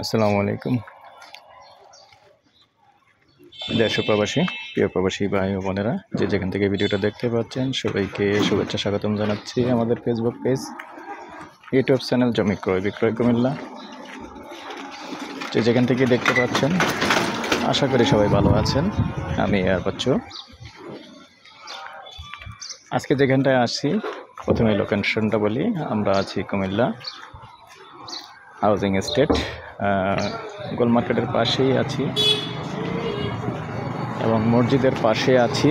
আসসালামু আলাইকুম। দেশ ও প্রবাসী, প্রিয় প্রবাসী ভাই ও বোনেরা, যে যেখান থেকে ভিডিওটা দেখতে পাচ্ছেন সবাইকে শুভেচ্ছা স্বাগতম জানাচ্ছি আমাদের ফেসবুক পেজ, ইউটিউব চ্যানেল জমি ক্রয় বিক্রয় কুমিল্লা। যে যেখান থেকে দেখতে পাচ্ছেন আশা করি সবাই ভালো আছেন। আমি আর বাচ্চু। আজকে যেখানটায় আসছি প্রথমে লোকেশনটা বলি। আমরা আছি কুমিল্লা হাউজিং এস্টেট, গোল মার্কেটের পাশেই আছি এবং মসজিদের পাশে আছি।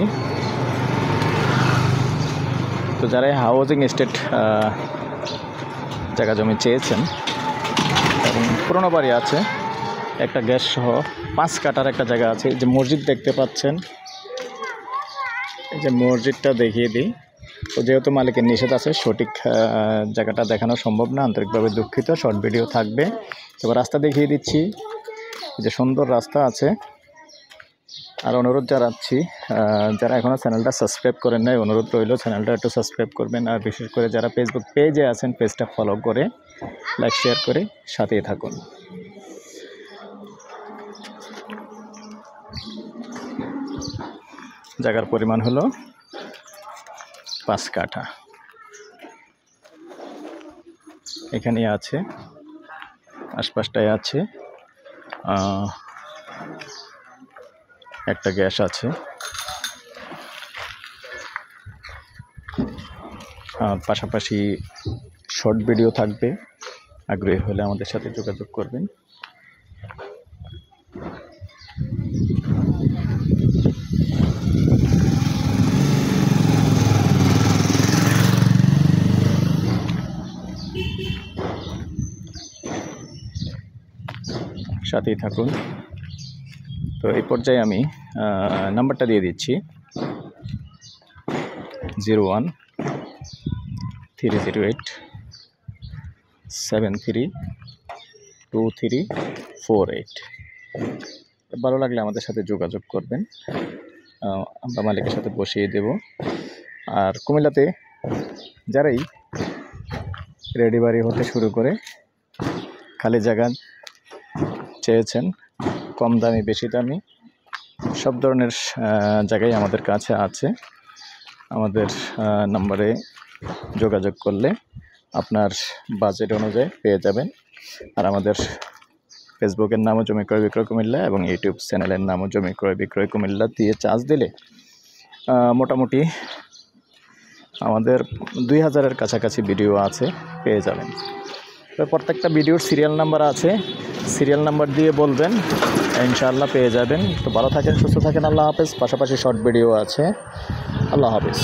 তো যারা হাউজিং এস্টেট জায়গা জমি চেয়েছেন এবং পুরনো বাড়ি আছে, একটা গ্যাস সহ 5 কাঠার একটা জায়গা আছে। যে মসজিদ দেখতে পাচ্ছেন, এই যে মসজিদটা দেখিয়ে দিই। তো যেহেতু মালিকের নিষেধ আছে, সঠিক জায়গাটা দেখানো সম্ভব না, আন্তরিকভাবে দুঃখিত। শর্ট ভিডিও থাকবে। এবার রাস্তা দেখিয়ে দিচ্ছি, যে সুন্দর রাস্তা আছে। আর অনুরোধ জানাচ্ছি, যারা এখনও চ্যানেলটা সাবস্ক্রাইব করেন নাই, অনুরোধ রইল চ্যানেলটা একটু সাবস্ক্রাইব করবেন। আর বিশেষ করে যারা ফেসবুক পেজে আছেন, পেজটা ফলো করে লাইক শেয়ার করে সাথেই থাকুন। জায়গার পরিমাণ হলো 5 কাঠা। এখানে আছে, আশপাশটায় আছে, একটা গ্যাস আছে। পাশাপাশি শর্ট ভিডিও থাকবে, আগ্রহী হলে আমাদের সাথে যোগাযোগ করবেন। সাথেই থাকুন। তো এই পর্যায়ে আমি নাম্বারটা দিয়ে দিচ্ছি, 01-308-732348। ভালো লাগলে আমাদের সাথে যোগাযোগ করবেন, আমরা মালিকের সাথে বসিয়ে দেব। আর কুমিল্লাতে যারাই রেডি বাড়ি হতে শুরু করে খালি জায়গা চেয়েছেন, কম দামি বেশি দামি সব ধরনের জায়গায় আমাদের কাছে আছে। আমাদের নাম্বারে যোগাযোগ করলে আপনার বাজেট অনুযায়ী পেয়ে যাবেন। আর আমাদের ফেসবুকের নামও জমি ক্রয় বিক্রয় কুমিল্লা এবং ইউটিউব চ্যানেলের নামও জমি ক্রয় বিক্রয় কুমিল্লা দিয়ে চার্জ দিলে মোটামুটি আমাদের 2000-এর কাছাকাছি ভিডিও আছে, পেয়ে যাবেন। তো প্রত্যেকটা ভিডিওর সিরিয়াল নাম্বার আছে, সিরিয়াল নাম্বার দিয়ে বলবেন, ইনশাআল্লাহ পেয়ে যাবেন। তো ভালো থাকেন, সুস্থ থাকেন, আল্লাহ হাফেজ। পাশাপাশি শর্ট ভিডিও আছে। আল্লাহ হাফেজ।